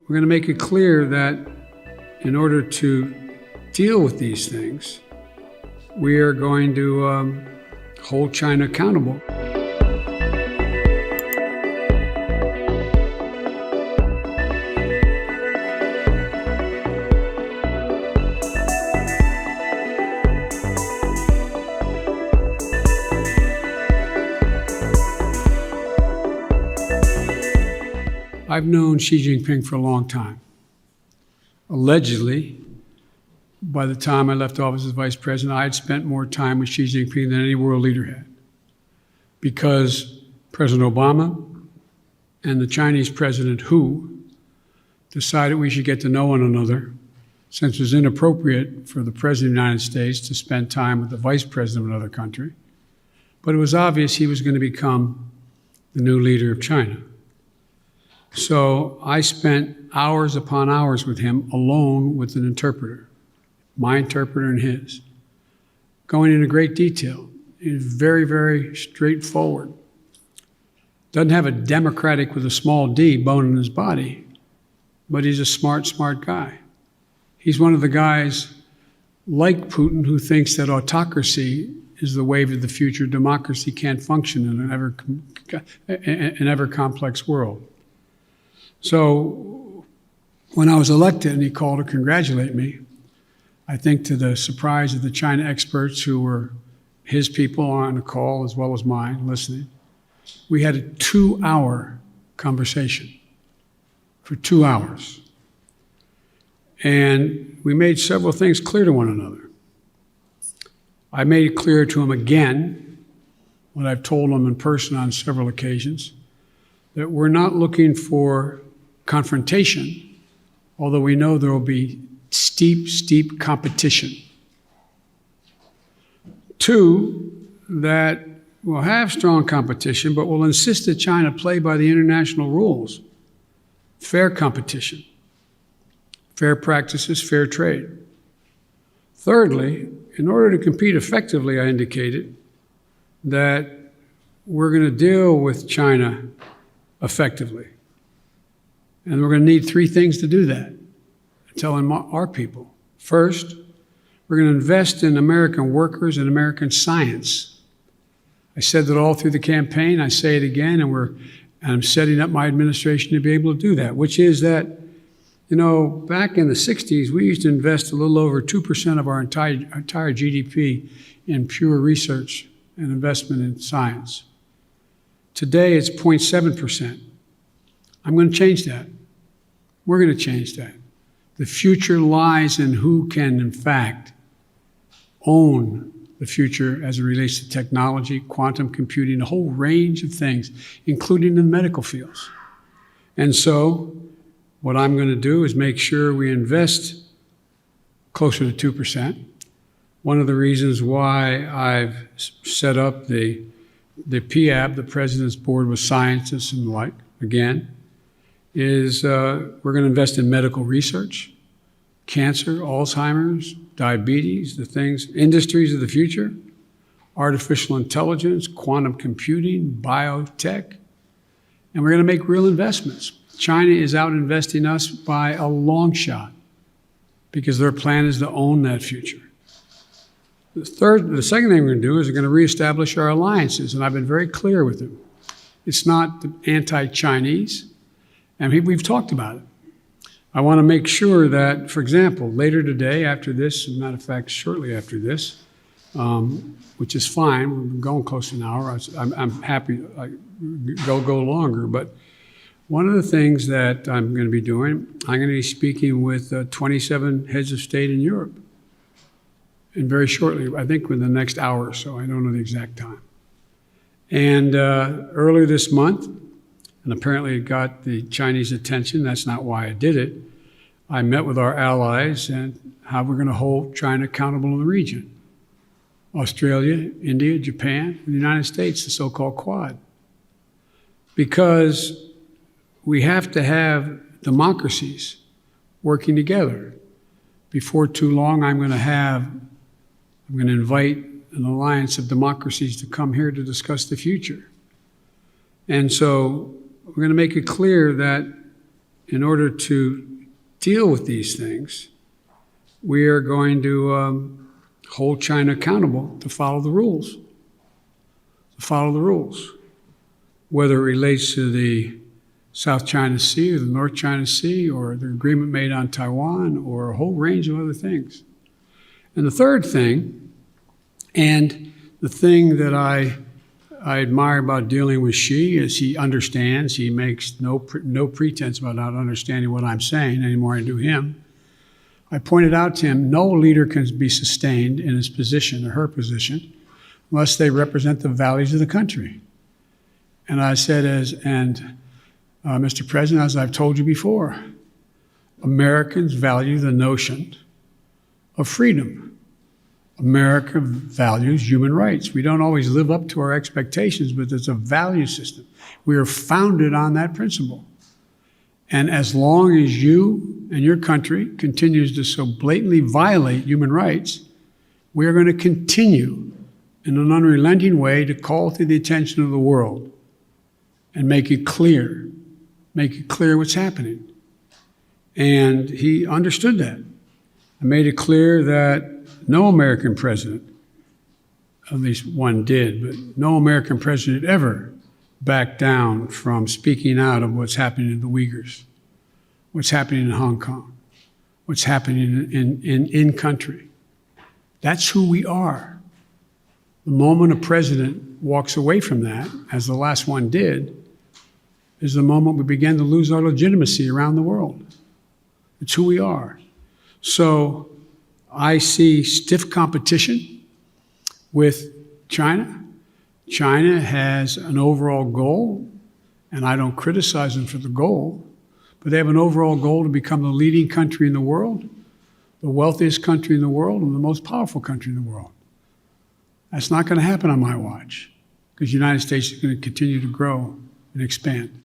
we're going to make it clear that in order to deal with these things, we are going to hold China accountable. I've known Xi Jinping for a long time. Allegedly, by the time I left office as vice president, I had spent more time with Xi Jinping than any world leader had, because President Obama and the Chinese President Hu decided we should get to know one another, since it was inappropriate for the President of the United States to spend time with the Vice President of another country. But it was obvious he was going to become the new leader of China. So I spent hours upon hours with him alone with an interpreter, my interpreter and his, going into great detail. He's very, very straightforward. Doesn't have a democratic with a small d bone in his body, but he's a smart guy. He's one of the guys like Putin who thinks that autocracy is the wave of the future. Democracy can't function in an ever complex world. So when I was elected and he called to congratulate me, I think to the surprise of the China experts who were his people on the call as well as mine listening, we had a 2-hour conversation for 2 hours. And we made several things clear to one another. I made it clear to him again, what I've told him in person on several occasions, that we're not looking for confrontation, although we know there will be steep competition. 2, that we'll have strong competition, but we'll insist that China play by the international rules. Fair competition, fair practices, fair trade. Thirdly, in order to compete effectively, I indicated that we're going to deal with China effectively. And we're going to need 3 things to do that, I'm telling our people. First, we're going to invest in American workers and American science. I said that all through the campaign. I say it again, and I'm setting up my administration to be able to do that, which is that, back in the 60s, we used to invest a little over 2% of our entire GDP in pure research and investment in science. Today, it's 0.7%. I'm going to change that. We're going to change that. The future lies in who can, in fact, own the future as it relates to technology, quantum computing, a whole range of things, including the medical fields. And so what I'm going to do is make sure we invest closer to 2%. One of the reasons why I've set up the PAB, the President's Board with Scientists and the like, again, is we're going to invest in medical research, cancer, Alzheimer's, diabetes, the things, industries of the future, artificial intelligence, quantum computing, biotech, and we're going to make real investments. China is out investing us by a long shot because their plan is to own that future. The second thing we're going to do is we're going to reestablish our alliances, and I've been very clear with them. It's not anti-Chinese, and we've talked about it. I want to make sure that, for example, later today, after this, as a matter of fact, shortly after this, which is fine, we've been going close to an hour. I'm happy to go longer, but one of the things that I'm going to be doing, I'm going to be speaking with 27 heads of state in Europe. And very shortly, I think within the next hour or so, I don't know the exact time. And earlier this month, and apparently it got the Chinese attention, that's not why I did it, I met with our allies and how we're going to hold China accountable in the region. Australia, India, Japan, and the United States, the so-called Quad. Because we have to have democracies working together. Before too long, I'm going to invite an alliance of democracies to come here to discuss the future. And so we're going to make it clear that in order to deal with these things, we are going to hold China accountable to follow the rules. To follow the rules. Whether it relates to the South China Sea or the North China Sea or the agreement made on Taiwan or a whole range of other things. And the third thing, and the thing that I admire about dealing with Xi is he understands, he makes no pretense about not understanding what I'm saying any more than I do him. I pointed out to him, no leader can be sustained in his position or her position unless they represent the values of the country. And I said, Mr. President, as I've told you before, Americans value the notion of freedom. America values human rights. We don't always live up to our expectations, but it's a value system. We are founded on that principle. And as long as you and your country continues to so blatantly violate human rights, we are going to continue in an unrelenting way to call to the attention of the world and make it clear what's happening. And he understood that. I made it clear that no American president, at least one did, but no American president ever backed down from speaking out of what's happening in the Uyghurs, what's happening in Hong Kong, what's happening in country. That's who we are. The moment a president walks away from that, as the last one did, is the moment we begin to lose our legitimacy around the world. It's who we are. So I see stiff competition with China. China has an overall goal, and I don't criticize them for the goal, but they have an overall goal to become the leading country in the world, the wealthiest country in the world, and the most powerful country in the world. That's not going to happen on my watch, because the United States is going to continue to grow and expand.